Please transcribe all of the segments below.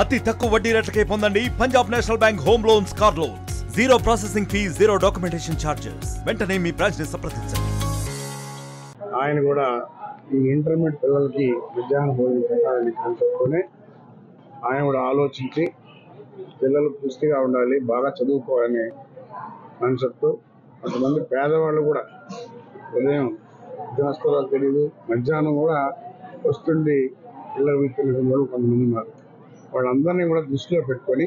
అతి తక్కువ వడ్డీ రేట్లకే పొందండి Punjab national bank home loans, car loans. Zero processing fee, zero documentation charges. వెంటనే మీ బ్రాంచ్ ని సంప్రదించండి. ఆయన కూడా ఈ ఇంటర్మీడియట్ పిల్లలకి విద్యాన భోజనం పెట్టాలని కాన్సెప్ట్తోనే ఆయన కూడా ఆలోచించి పిల్లలు పుష్టిగా ఉండాలి, బాగా చదువుకోవాలనే కాన్సెప్ట్. కొంతమంది పేదవాళ్ళు కూడా ఉదయం వస్తారో తెలియదు, మధ్యాహ్నం కూడా వస్తుండి పిల్లలు వీటిని కొంతమంది ఉన్నారు. వాళ్ళందరినీ కూడా దృష్టిలో పెట్టుకొని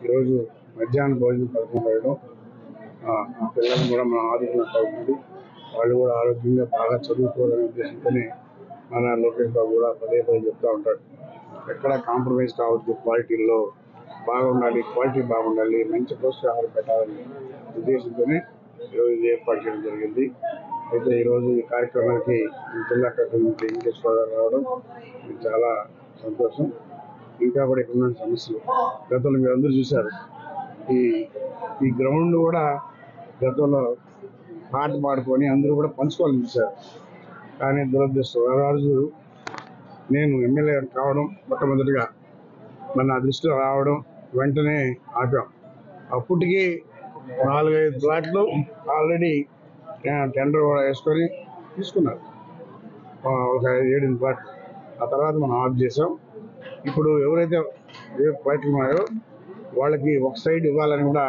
ఈరోజు మధ్యాహ్న భోజనం పథకం వేయడం, ఆ పిల్లల్ని కూడా మనం ఆదుకున్నట్టు అవుతుంది. వాళ్ళు కూడా ఆరోగ్యంగా బాగా చదువుకోవాలనే ఉద్దేశంతోనే మన లోకేష్ బాబు కూడా పదే చెప్తూ ఉంటాడు, ఎక్కడ కాంప్రమైజ్ కావద్దు, క్వాలిటీలో బాగుండాలి, క్వాలిటీ బాగుండాలి, మంచి పోషకాహారం పెట్టాలని ఉద్దేశంతోనే ఈరోజు ఇది ఏర్పాటు చేయడం జరిగింది. అయితే ఈరోజు ఈ కార్యక్రమానికి జిల్లా కలెక్టర్ నుంచి వెంకటేశ్వర గారు రావడం ఇది చాలా సంతోషం. ఇంకా కూడా ఇక్కడ ఉన్న సమస్యలు గతంలో మీరు అందరూ చూశారు. ఈ గ్రౌండ్ కూడా గతంలో పాట పాడుకొని అందరూ కూడా పంచుకోవాలని చూశారు. కానీ దురదృష్టం ఆ రోజు నేను ఎమ్మెల్యే కావడం మొట్టమొదటిగా మన దృష్టిలో రావడం వెంటనే ఆపాం. అప్పటికి 4-5 ప్లాట్లు ఆల్రెడీ టెండర్ కూడా వేసుకొని తీసుకున్నారు, ఒక 7 ప్లాట్లు. ఆ తర్వాత మనం ఆఫ్ చేసాం. ఇప్పుడు ఎవరైతే ఏ ప్లాట్లు ఉన్నాయో వాళ్ళకి ఒక సైడ్ ఇవ్వాలని కూడా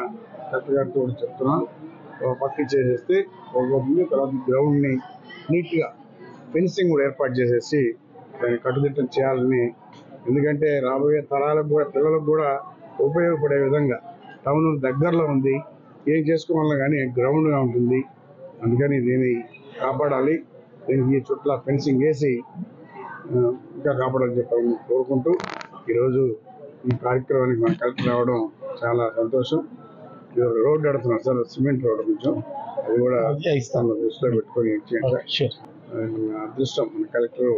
కలెక్టర్ గారితో కూడా చెప్తున్నాం. ఒక పక్క చేసేస్తే ఒకటి తర్వాత గ్రౌండ్ని నీట్గా ఫెన్సింగ్ కూడా ఏర్పాటు చేసేసి దాన్ని కట్టుదిట్టం చేయాలని. ఎందుకంటే రాబోయే తరాలకు కూడా పిల్లలకు కూడా ఉపయోగపడే విధంగా టౌన్ దగ్గరలో ఉంది, ఏం చేసుకోవాలన్నా కానీ గ్రౌండ్గా ఉంటుంది. అందుకని దీన్ని కాపాడాలి, దీనికి చుట్టూ ఫెన్సింగ్ వేసి ఇంకా కాపాడాలని చెప్పాలని కోరుకుంటూ ఈరోజు ఈ కార్యక్రమానికి మన కలెక్టర్ రావడం చాలా సంతోషం. రోడ్డు అడుగుతున్నాం సార్, సిమెంట్ రోడ్డు కొంచెం అది కూడా ఇస్తాను దృష్టిలో పెట్టుకొని అదృష్టం. మన కలెక్టర్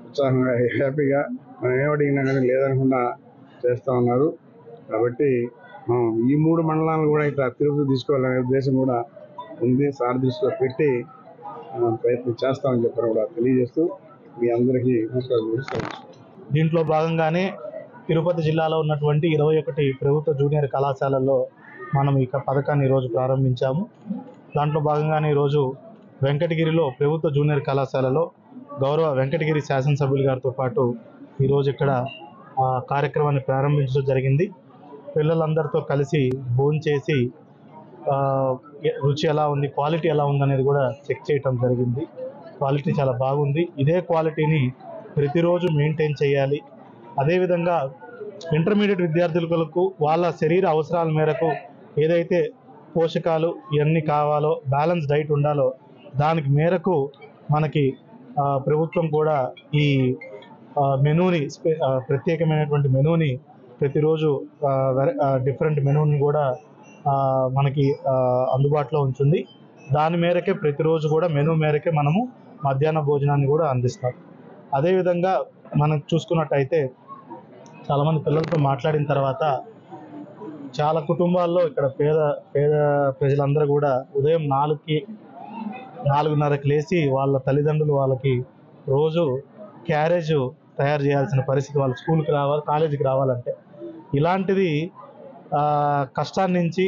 ఉత్సాహంగా హ్యాపీగా మనం ఏమడిగినా కానీ లేదనకుండా చేస్తూ ఉన్నారు. కాబట్టి ఈ 3 మండలాలను కూడా ఇట్లా తిరుపతి తీసుకోవాలనే ఉద్దేశం కూడా ఉంది. సార్ దృష్టిలో పెట్టి ప్రయత్నం చేస్తామని చెప్పారు కూడా తెలియజేస్తూ మీ అందరికీ నమస్కారం. దీంట్లో భాగంగానే తిరుపతి జిల్లాలో ఉన్నటువంటి 21 ప్రభుత్వ జూనియర్ కళాశాలల్లో మనం ఈ పథకాన్ని ఈరోజు ప్రారంభించాము. దాంట్లో భాగంగానే ఈరోజు వెంకటగిరిలో ప్రభుత్వ జూనియర్ కళాశాలలో గౌరవ వెంకటగిరి శాసనసభ్యులు గారితో పాటు ఈరోజు ఇక్కడ కార్యక్రమాన్ని ప్రారంభించడం జరిగింది. పిల్లలందరితో కలిసి భోంచేసి రుచి ఎలా ఉంది, క్వాలిటీ ఎలా ఉంది అనేది కూడా చెక్ చేయటం జరిగింది. క్వాలిటీ చాలా బాగుంది. ఇదే క్వాలిటీని ప్రతిరోజు మెయింటైన్ చేయాలి. అదేవిధంగా ఇంటర్మీడియట్ విద్యార్థులకు వాళ్ళ శరీర అవసరాల మేరకు ఏదైతే పోషకాలు ఇవన్నీ కావాలో, బ్యాలెన్స్ డైట్ ఉండాలో దానికి మేరకు మనకి ప్రభుత్వం కూడా ఈ మెనూని ప్రత్యేకమైనటువంటి మెనూని ప్రతిరోజు డిఫరెంట్ మెనూని కూడా మనకి అందుబాటులో ఉంచుంది. దాని మేరకే ప్రతిరోజు కూడా మెనూ మేరకే మనము మధ్యాహ్న భోజనాన్ని కూడా అందిస్తాం. అదేవిధంగా మనం చూసుకున్నట్టయితే చాలామంది పిల్లలతో మాట్లాడిన తర్వాత చాలా కుటుంబాల్లో ఇక్కడ పేద ప్రజలందరూ కూడా ఉదయం 4:30కి లేచి వాళ్ళ తల్లిదండ్రులు వాళ్ళకి రోజు క్యారేజ్ తయారు చేయాల్సిన పరిస్థితి, వాళ్ళు స్కూల్కి రావాలి, కాలేజీకి రావాలంటే. ఇలాంటిది కష్టాన్ని నుంచి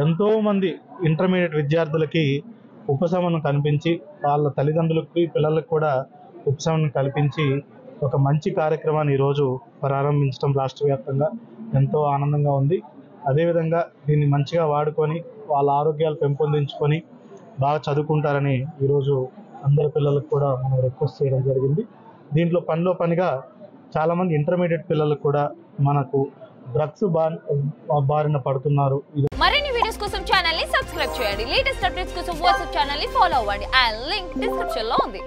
ఎంతోమంది ఇంటర్మీడియట్ విద్యార్థులకి ఉపశమనం కల్పించి వాళ్ళ తల్లిదండ్రులకి పిల్లలకు కూడా ఉపశమనం కల్పించి ఒక మంచి కార్యక్రమాన్ని ఈరోజు ప్రారంభించడం రాష్ట్ర వ్యాప్తంగా ఎంతో ఆనందంగా ఉంది. అదేవిధంగా దీన్ని మంచిగా వాడుకొని వాళ్ళ ఆరోగ్యాలు పెంపొందించుకొని బాగా చదువుకుంటారని ఈరోజు అందరి పిల్లలకు కూడా మనం రిక్వెస్ట్ చేయడం జరిగింది. దీంట్లో పనిగా చాలామంది ఇంటర్మీడియట్ పిల్లలకు కూడా మనకు డ్రగ్స్ బారిన పడుతున్నారు. మరిన్ని వీడియోస్ కోసం ఛానల్ ని సబ్స్క్రైబ్ చేయండి. లేటెస్ట్ అప్డేట్స్ కోసం వాట్సాప్ ఛానల్ ని ఫాలో అవ్వండి. ఆ లింక్ డిస్క్రిప్షన్ లో ఉంది.